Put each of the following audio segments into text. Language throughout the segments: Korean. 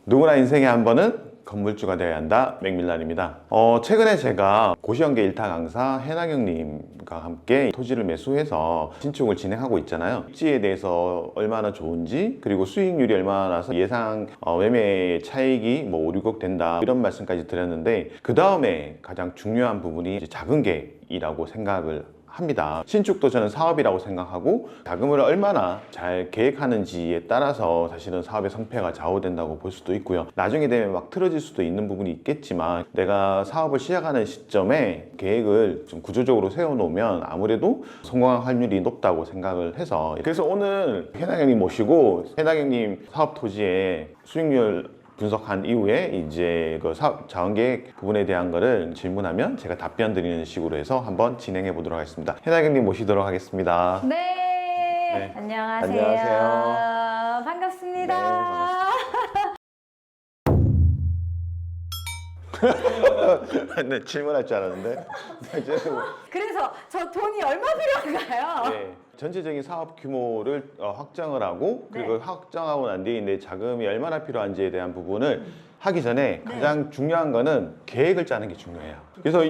누구나 인생에 한 번은 건물주가 되어야 한다. 맥밀런입니다. 최근에 제가 고시연계 일타 강사 해나경님과 함께 토지를 매수해서 신축을 진행하고 있잖아요. 입지에 대해서 얼마나 좋은지, 그리고 수익률이 얼마나 나서 예상 매매 차익이 뭐 5, 6억 된다, 이런 말씀까지 드렸는데, 그 다음에 가장 중요한 부분이 이제 자금 계획이라고 생각을 합니다. 신축도 저는 사업이라고 생각하고, 자금을 얼마나 잘 계획하는지에 따라서 사실은 사업의 성패가 좌우된다고 볼 수도 있고요. 나중에 되면 막 틀어질 수도 있는 부분이 있겠지만, 내가 사업을 시작하는 시점에 계획을 좀 구조적으로 세워놓으면 아무래도 성공할 확률이 높다고 생각을 해서, 그래서 오늘 해나경님 모시고 해나경님 사업 토지의 수익률 분석한 이후에 이제 그 사업 자원계획 부분에 대한 거를 질문하면 제가 답변 드리는 식으로 해서 한번 진행해 보도록 하겠습니다. 해나경님 모시도록 하겠습니다. 네. 안녕하세요. 안녕하세요. 반갑습니다. 네, 질문할 줄 알았는데. 그래서 저 돈이 얼마 필요한가요? 네, 전체적인 사업 규모를 확정을 하고, 그리고 네. 확정하고 난 뒤에 이제 자금이 얼마나 필요한지에 대한 부분을 하기 전에 가장 중요한 거는 계획을 짜는 게 중요해요. 그래서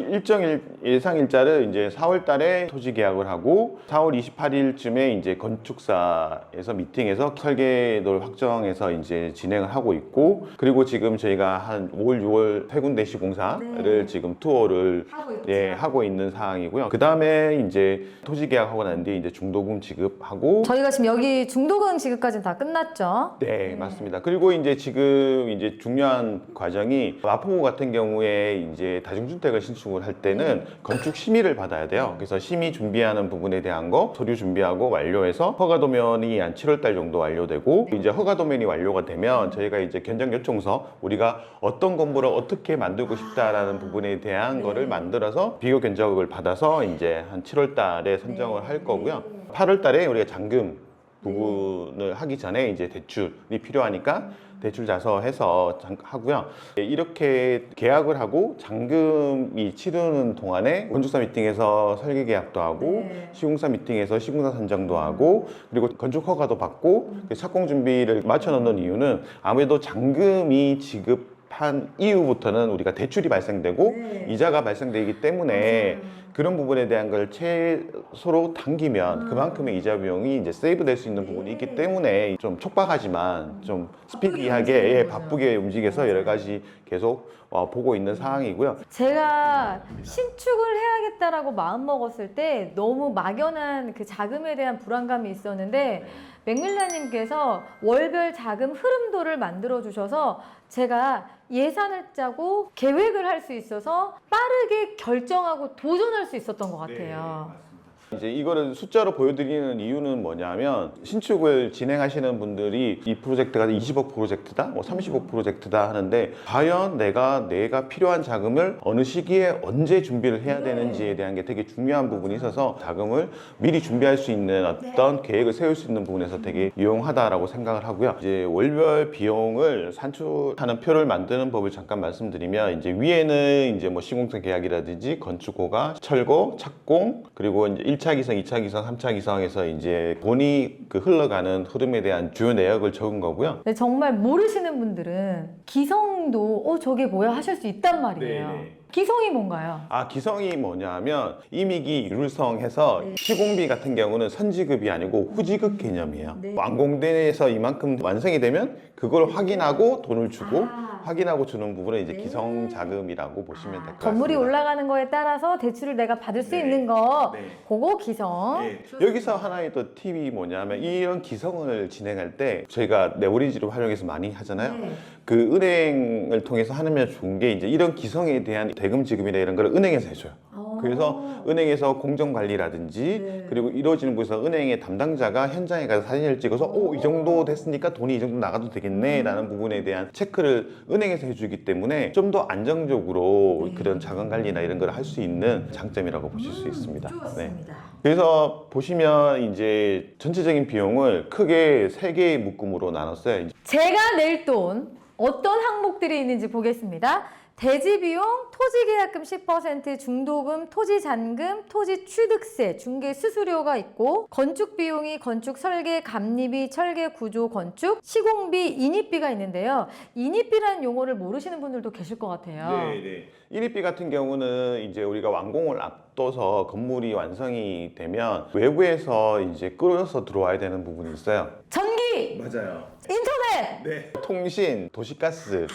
예상 일자를 이제 4월 달에 토지 계약을 하고, 4월 28일쯤에 이제 건축사에서 미팅해서 설계도를 확정해서 이제 진행을 하고 있고, 그리고 지금 저희가 한 5월, 6월 세 군데 시공사를 지금 투어를 하고 있는 상황이고요. 그 다음에 이제 토지 계약하고 난 뒤에 이제 중도금 지급하고, 저희가 지금 여기 중도금 지급까지는 다 끝났죠? 네, 맞습니다. 그리고 이제 지금 이제 중요한 과정이, 마포구 같은 경우에 이제 다중주택을 신축을 할 때는 건축 심의를 받아야 돼요. 그래서 심의 준비하는 부분에 대한 거 서류 준비하고 완료해서 허가도면이 한 7월 달 정도 완료되고, 이제 허가도면이 완료가 되면 저희가 이제 견적 요청서, 우리가 어떤 건물을 어떻게 만들고 싶다라는 부분에 대한 거를 만들어서 비교 견적을 받아서 이제 한 7월 달에 선정을 할 거고요. 8월 달에 우리가 잔금 부분을 하기 전에 이제 대출이 필요하니까 대출 자서해서 하고요. 이렇게 계약을 하고 잔금이 치르는 동안에 건축사 미팅에서 설계 계약도 하고, 시공사 미팅에서 시공사 선정도 하고, 그리고 건축 허가도 받고, 착공 준비를 맞춰 놓는 이유는 아무래도 잔금이 지급한 이후부터는 우리가 대출이 발생되고 이자가 발생되기 때문에 그런 부분에 대한 걸 최소로 당기면 그만큼의 이자 비용이 이제 세이브 될 수 있는 부분이 있기 때문에 좀 촉박하지만 좀 스피디하게 바쁘게 움직여서 여러 가지 계속 보고 있는 상황이고요. 제가 신축을 해야겠다라고 마음먹었을 때 너무 막연한 그 자금에 대한 불안감이 있었는데, 맥밀런님께서 월별 자금 흐름도를 만들어 주셔서 제가 예산을 짜고 계획을 할 수 있어서 빠르게 결정하고 도전할 수 있었던 것 같아요. 이제 이거를 숫자로 보여드리는 이유는 뭐냐면, 신축을 진행하시는 분들이 이 프로젝트가 20억 프로젝트다, 뭐 30억 프로젝트다 하는데, 과연 내가 필요한 자금을 어느 시기에 언제 준비를 해야 되는지에 대한 게 되게 중요한 부분이 있어서, 자금을 미리 준비할 수 있는 어떤 계획을 세울 수 있는 부분에서 되게 유용하다라고 생각을 하고요. 이제 월별 비용을 산출하는 표를 만드는 법을 잠깐 말씀드리면, 이제 위에는 이제 뭐 시공사 계약이라든지 건축허가, 철거, 착공, 그리고 이제 1차 기성, 2차 기성, 3차 기성에서 이제 돈이 흘러가는 흐름에 대한 주요 내역을 적은 거고요. 근데 정말 모르시는 분들은 기성도 저게 뭐야 하실 수 있단 말이에요. 기성이 뭔가요? 기성이 뭐냐면, 임익이 율성해서 시공비 같은 경우는 선지급이 아니고 후지급 개념이에요. 완공돼서 이만큼 완성이 되면 그걸 확인하고 돈을 주고, 확인하고 주는 부분은 이제 기성 자금이라고 보시면 될 것 같습니다. 건물이 올라가는 거에 따라서 대출을 내가 받을 수 있는 거, 그거 기성. 여기서 하나의 또 팁이 뭐냐면, 이런 기성을 진행할 때 저희가 레버리지를 활용해서 많이 하잖아요. 그 은행을 통해서 하면 좋은 게, 이제 이런 기성에 대한 대금 지급이나 이런 걸 은행에서 해줘요. 그래서 은행에서 공정관리라든지 그리고 이루어지는 곳에서 은행의 담당자가 현장에 가서 사진을 찍어서 이 정도 됐으니까 돈이 이 정도 나가도 되겠네 라는 부분에 대한 체크를 은행에서 해주기 때문에 좀 더 안정적으로 그런 자금관리나 이런 걸 할 수 있는 장점이라고 보실 수 있습니다. 좋습니다. 그래서 보시면 이제 전체적인 비용을 크게 3개의 묶음으로 나눴어요. 제가 낼 돈 어떤 항목들이 있는지 보겠습니다. 대지 비용, 토지 계약금 10%, 중도금, 토지 잔금, 토지 취득세, 중개 수수료가 있고 건축 비용이 건축 설계, 감리비, 철개 구조 건축, 시공비, 인입비가 있는데요. 인입비라는 용어를 모르시는 분들도 계실 것 같아요. 네. 인입비 같은 경우는 이제 우리가 완공을 앞둬서 건물이 완성이 되면 외부에서 이제 끌어서 들어와야 되는 부분이 있어요. 전기, 맞아요. 인터넷, 네. 통신, 도시가스,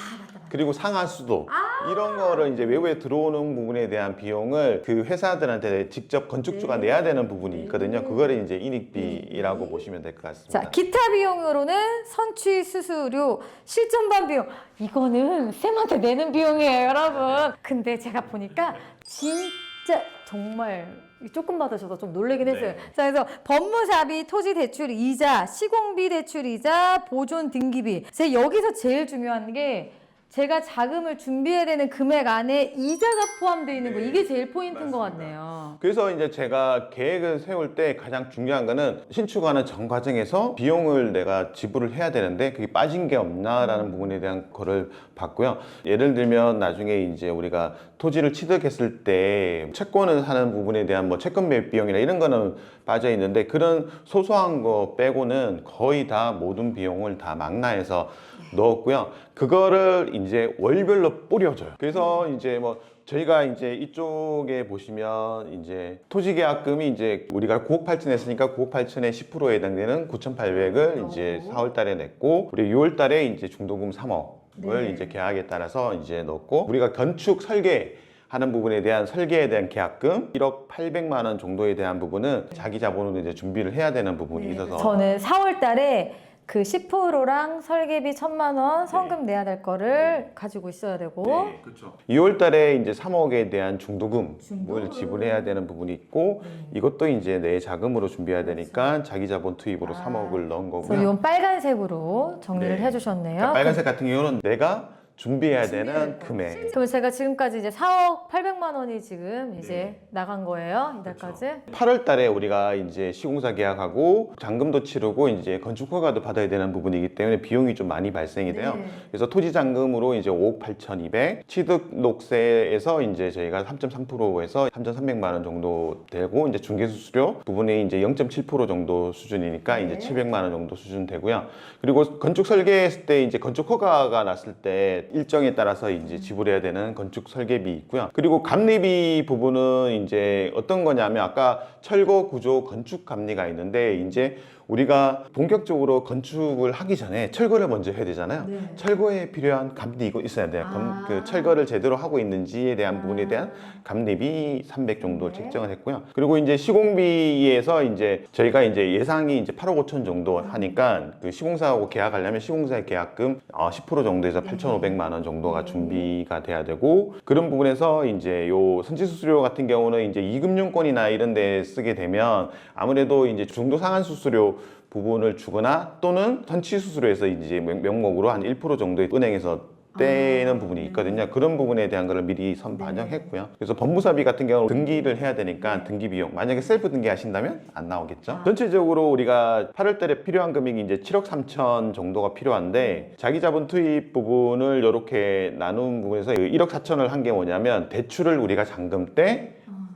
그리고 상하수도 이런 거를 이제 외부에 들어오는 부분에 대한 비용을 그 회사들한테 직접 건축주가 내야 되는 부분이 있거든요. 그거를 이제 인입비라고 보시면 될 것 같습니다. 자, 기타 비용으로는 선취 수수료, 실전반 비용. 이거는 쌤한테 내는 비용이에요, 여러분. 근데 제가 보니까 진짜 정말 조금 받으셔서 좀 놀라긴 했어요. 자, 그래서 법무사비, 토지 대출 이자, 시공비 대출 이자, 보존 등기비. 제가 여기서 제일 중요한 게 제가 자금을 준비해야 되는 금액 안에 이자가 포함되어 있는 거, 이게 제일 포인트인 것 같네요. 그래서 이제 제가 계획을 세울 때 가장 중요한 거는 신축하는 전 과정에서 비용을 내가 지불을 해야 되는데 그게 빠진 게 없나라는 부분에 대한 거를 봤고요. 예를 들면 나중에 이제 우리가 토지를 취득했을 때 채권을 사는 부분에 대한 뭐 채권 매입 비용이나 이런 거는 빠져 있는데 그런 소소한 거 빼고는 거의 다 모든 비용을 다 망라해서 넣었고요. 그거를 이제 월별로 뿌려줘요. 그래서 이제 뭐 저희가 이제 이쪽에 보시면 이제 토지계약금이 이제 우리가 9억 8천 했으니까 9억 8천의 10%에 해당되는 9,800을 이제 4월 달에 냈고 우리 6월 달에 이제 중도금 3억을 이제 계약에 따라서 이제 넣었고 우리가 건축 설계 하는 부분에 대한 설계에 대한 계약금 1억 800만 원 정도에 대한 부분은 자기 자본으로 이제 준비를 해야 되는 부분이 있어서 저는 4월 달에 그 10%랑 설계비 1,000만 원 성금 내야 될 거를 가지고 있어야 되고 그렇죠. 2월 달에 이제 3억에 대한 중도금을 지불해야 되는 부분이 있고 이것도 이제 내 자금으로 준비해야 되니까 자기 자본 투입으로 3억을 넣은 그래서 거고요. 이건 빨간색으로 정리를 네. 해주셨네요. 그러니까 빨간색 같은 경우는 내가 준비해야 되는 금액. 그럼 제가 지금까지 이제 4억 800만 원이 지금 이제 나간 거예요, 이달까지. 8월 달에 우리가 이제 시공사 계약하고 잔금도 치르고 이제 건축 허가도 받아야 되는 부분이기 때문에 비용이 좀 많이 발생이 돼요. 그래서 토지 잔금으로 이제 5억 8,200, 취득록세에서 이제 저희가 3.3%에서 3,300만 원 정도 되고 이제 중개수수료 부분이 이제 0.7% 정도 수준이니까 이제 700만 원 정도 수준 되고요. 그리고 건축 설계했을 때 이제 건축 허가가 났을 때 일정에 따라서 이제 지불해야 되는 건축 설계비 있고요. 그리고 감리비 부분은 이제 어떤 거냐면 아까 철거 구조 건축 감리가 있는데 이제 우리가 본격적으로 건축을 하기 전에 철거를 먼저 해야 되잖아요. 철거에 필요한 감리 이거 있어야 돼요. 그 철거를 제대로 하고 있는지에 대한 부분에 대한 감리비 300 정도 책정을 했고요. 그리고 이제 시공비에서 이제 저희가 이제 예상이 이제 8억 5천 정도 하니까 그 시공사하고 계약하려면 시공사의 계약금 10% 정도에서 8,500만 원 정도가 준비가 돼야 되고 그런 부분에서 이제 요 선취수수료 같은 경우는 이제 이금융권이나 이런 데 쓰게 되면 아무래도 이제 중도 상한 수수료 부분을 주거나 또는 선취수수료에서 이제 명목으로 한 1% 정도의 은행에서 떼는 부분이 있거든요. 그런 부분에 대한 거를 미리 반영했고요. 그래서 법무사비 같은 경우는 등기를 해야 되니까 등기 비용 만약에 셀프 등기 하신다면 안 나오겠죠. 전체적으로 우리가 8월 달에 필요한 금액이 이제 7억 3천 정도가 필요한데 자기 자본 투입 부분을 이렇게 나눈 부분에서 1억 4천을 한 게 뭐냐면 대출을 우리가 잔금 때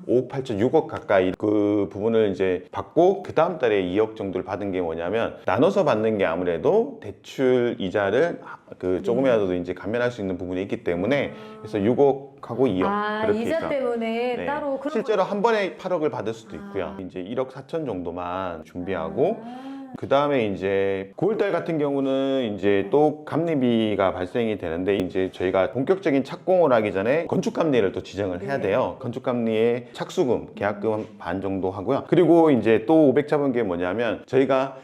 5억 8천, 6억 가까이 그 부분을 이제 받고 그 다음 달에 2억 정도를 받은 게 뭐냐면 나눠서 받는 게 아무래도 대출 이자를 그 조금이라도 이제 감면할 수 있는 부분이 있기 때문에 그래서 6억하고 2억 그렇게 이자 있다. 때문에 따로 그런 실제로 한 번에 8억을 받을 수도 있고요. 이제 1억 4천 정도만 준비하고 그 다음에 이제 9월달 같은 경우는 이제 또 감리비가 발생이 되는데 이제 저희가 본격적인 착공을 하기 전에 건축감리를 또 지정을 해야 돼요. 건축감리의 착수금, 계약금 반 정도 하고요. 그리고 이제 또 500 잡은 게 뭐냐면 저희가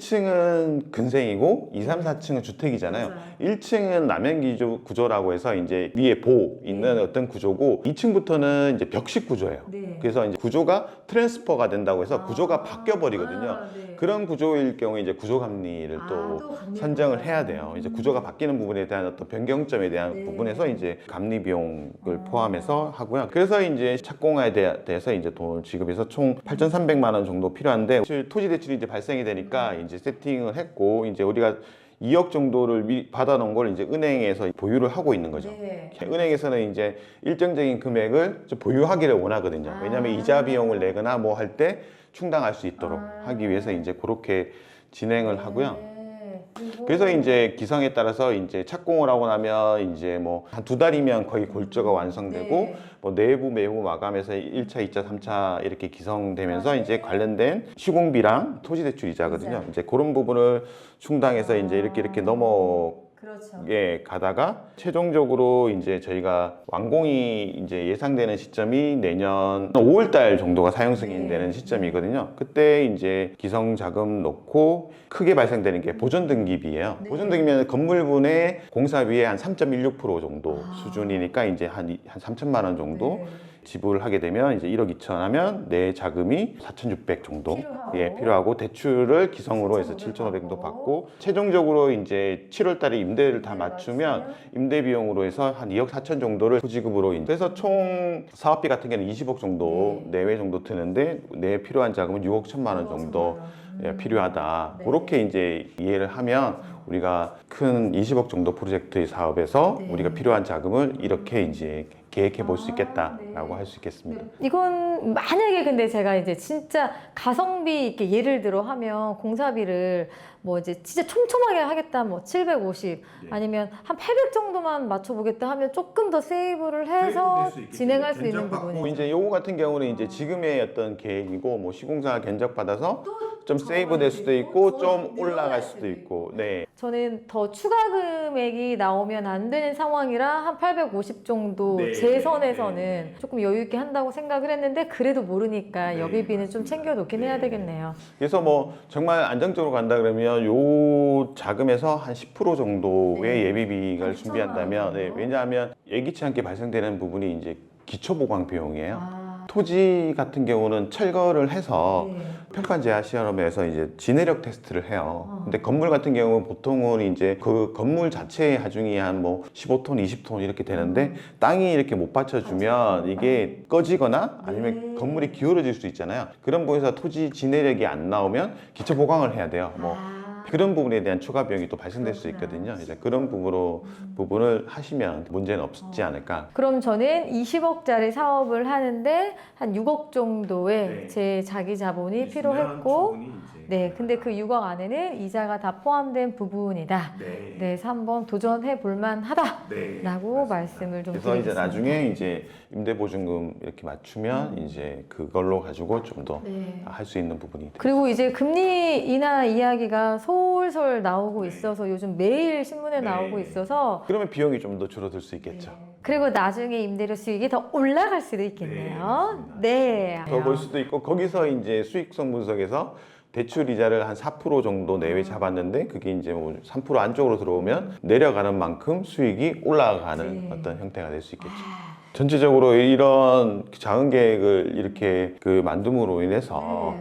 1층은 근생이고 2, 3, 4층은 주택이잖아요. 1층은 남연 구조라고 해서 이제 위에 보 있는 어떤 구조고 2층부터는 이제 벽식 구조예요. 그래서 이제 구조가 트랜스퍼가 된다고 해서 구조가 바뀌어 버리거든요. 그런 구조일 경우에 이제 구조감리를 또 선정을 해야 돼요. 이제 구조가 바뀌는 부분에 대한 어떤 변경점에 대한 부분에서 이제 감리 비용을 포함해서 하고요. 그래서 이제 착공에 대해서 이제 돈을 지급해서 총 8,300만 원 정도 필요한데 토지 대출이 이제 발생이 되니까 이제 세팅을 했고 이제 우리가 2억 정도를 받아놓은 걸 이제 은행에서 보유를 하고 있는 거죠. 네. 은행에서는 이제 일정적인 금액을 좀 보유하기를 원하거든요. 왜냐하면 이자 비용을 내거나 뭐 할 때 충당할 수 있도록 하기 위해서 이제 그렇게 진행을 하고요. 그래서 이제 기성에 따라서 이제 착공을 하고 나면 이제 뭐 한 2달이면 거의 골조가 완성되고 네. 뭐 내부 매부 마감해서 1차, 2차, 3차 이렇게 기성되면서 아, 이제 관련된 시공비랑 토지 대출 이자거든요. 이제 그런 부분을 충당해서 이제 이렇게 넘어 그렇죠. 예, 가다가 최종적으로 이제 저희가 완공이 이제 예상되는 시점이 내년 5월 달 정도가 사용 승인되는 시점이거든요. 그때 이제 기성 자금 넣고 크게 발생되는 게 보존 등기비예요. 네. 보존 등기비는 건물분의 공사비의 한 3.16% 정도 수준이니까 이제 한 3천만 원 정도 네. 지불을 하게 되면 이제 1억 2천 하면 내 자금이 4,600 정도 필요하고. 필요하고 대출을 기성으로 해서 7,500 정도 받고 최종적으로 이제 7월 달에 임대를 다 맞추면 임대 비용으로 해서 한 2억 4천 정도를 소지급으로 그래서 총 사업비 같은 경우는 20억 정도 내외 정도 드는데 내 필요한 자금은 6억 1천만 원 정도 필요하다. 네. 그렇게 이제 이해를 하면 우리가 큰 20억 정도 프로젝트의 사업에서 네. 우리가 필요한 자금을 이렇게 이제 계획해 볼 수 있겠다라고 할 수 있겠습니다. 이건 만약에 근데 제가 이제 진짜 가성비 이렇게 예를 들어 하면 공사비를 뭐 이제 진짜 촘촘하게 하겠다 뭐 750 아니면 한 800 정도만 맞춰보겠다 하면 조금 더 세이브를 해서 진행할 수 있는 부분이 이제 요거 같은 경우는 이제 지금의 어떤 계획이고 뭐 시공사 견적 받아서 좀 세이브 될 수도 있고 좀 올라갈 수도 있고 네. 저는 더 추가 금액이 나오면 안 되는 상황이라 한 850 정도 네, 제 선에서는 조금 여유 있게 한다고 생각을 했는데 그래도 모르니까 여비비는 좀 챙겨 놓긴 해야 되겠네요. 그래서 뭐 정말 안정적으로 간다 그러면 요 자금에서 한 10% 정도의 예비비를 한 준비한다면 6천만 원 왜냐하면 예기치 않게 발생되는 부분이 이제 기초 보강 비용이에요. 아, 토지 같은 경우는 철거를 해서 네. 평판 제하 시험에서 이제 진해력 테스트를 해요. 근데 건물 같은 경우는 보통은 이제 그 건물 자체의 하중이 한 뭐 15톤, 20톤 이렇게 되는데 땅이 이렇게 못 받쳐주면 이게 꺼지거나 아니면 건물이 기울어질 수 있잖아요. 그런 부분에서 토지 진해력이 안 나오면 기초 보강을 해야 돼요. 뭐 그런 부분에 대한 추가 비용이 또 발생될 수 있거든요. 이제 그런 부분을 하시면 문제는 없지 않을까. 그럼 저는 20억짜리 사업을 하는데 한 6억 정도의 제 자기 자본이 필요했고 네, 근데 그 6억 안에는 이자가 다 포함된 부분이다. 네, 그래서 한번 도전해 볼 만하다라고 말씀을 좀 그래서 이제 드리겠습니다. 나중에 이제 임대보증금 이렇게 맞추면 이제 그걸로 가지고 좀 더 할 수 있는 부분이 그리고 이제 금리 인하 이야기가 솔솔 나오고 있어서 요즘 매일 신문에 나오고 있어서 그러면 비용이 좀 더 줄어들 수 있겠죠. 그리고 나중에 임대료 수익이 더 올라갈 수도 있겠네요. 네. 더 볼 수도 있고 거기서 이제 수익성 분석에서 대출 이자를 한 4% 정도 내외 잡았는데 그게 이제 뭐 3% 안쪽으로 들어오면 내려가는 만큼 수익이 올라가는 어떤 형태가 될 수 있겠죠. 전체적으로 이런 작은 계획을 이렇게 만듦으로 인해서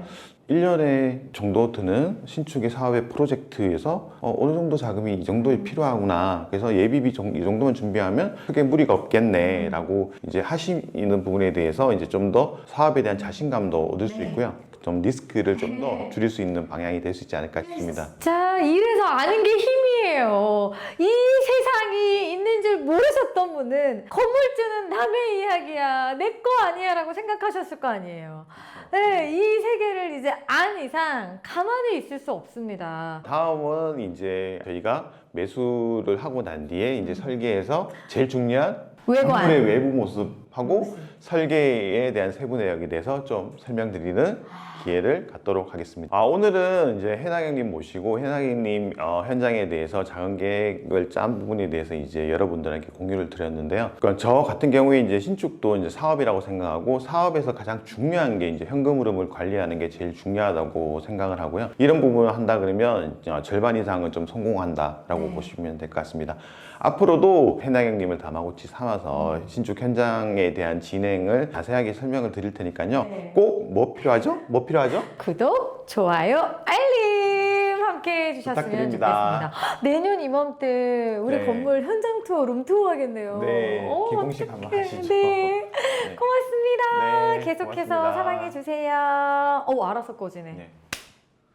1년에 정도 드는 신축의 사업의 프로젝트에서 어느 정도 자금이 이 정도에 필요하구나. 그래서 예비비 이 정도만 준비하면 크게 무리가 없겠네. 라고 이제 하시는 부분에 대해서 이제 좀 더 사업에 대한 자신감도 얻을 수 있고요. 좀 리스크를 좀 더 줄일 수 있는 방향이 될 수 있지 않을까 싶습니다. 자, 이래서 아는 게 힘이에요. 이 세상이 있는 줄 모르셨던 분은 건물주는 남의 이야기야, 내 거 아니야 라고 생각하셨을 거 아니에요. 네, 이 세계를 이제 안 이상 가만히 있을 수 없습니다. 다음은 이제 저희가 매수를 하고 난 뒤에 이제 설계에서 제일 중요한 외관. 건물의 외부 모습하고 설계에 대한 세부 내역에 대해서 좀 설명드리는 기회를 갖도록 하겠습니다. 오늘은 이제 해나경님 모시고 해나경님 현장에 대해서 작은 계획을 짠 부분에 대해서 이제 여러분들에게 공유를 드렸는데요. 그러니까 저 같은 경우에 이제 신축도 이제 사업이라고 생각하고 사업에서 가장 중요한 게 이제 현금 흐름을 관리하는 게 제일 중요하다고 생각을 하고요. 이런 부분을 한다 그러면 절반 이상은 좀 성공한다라고 보시면 될 것 같습니다. 앞으로도 해나경님을 다마고치 삼아서 신축 현장에 대한 진행을 자세하게 설명을 드릴 테니까요. 꼭 뭐 필요하죠? 뭐 필요하죠? 구독, 좋아요, 알림 함께 해주셨으면 부탁드립니다. 좋겠습니다. 내년 이맘때 우리 네. 건물 현장 투어, 룸 투어 하겠네요. 네, 개봉식 한번 하시죠. 네. 네. 고맙습니다. 네, 계속해서 고맙습니다. 사랑해주세요. 알아서 꺼지네. 네.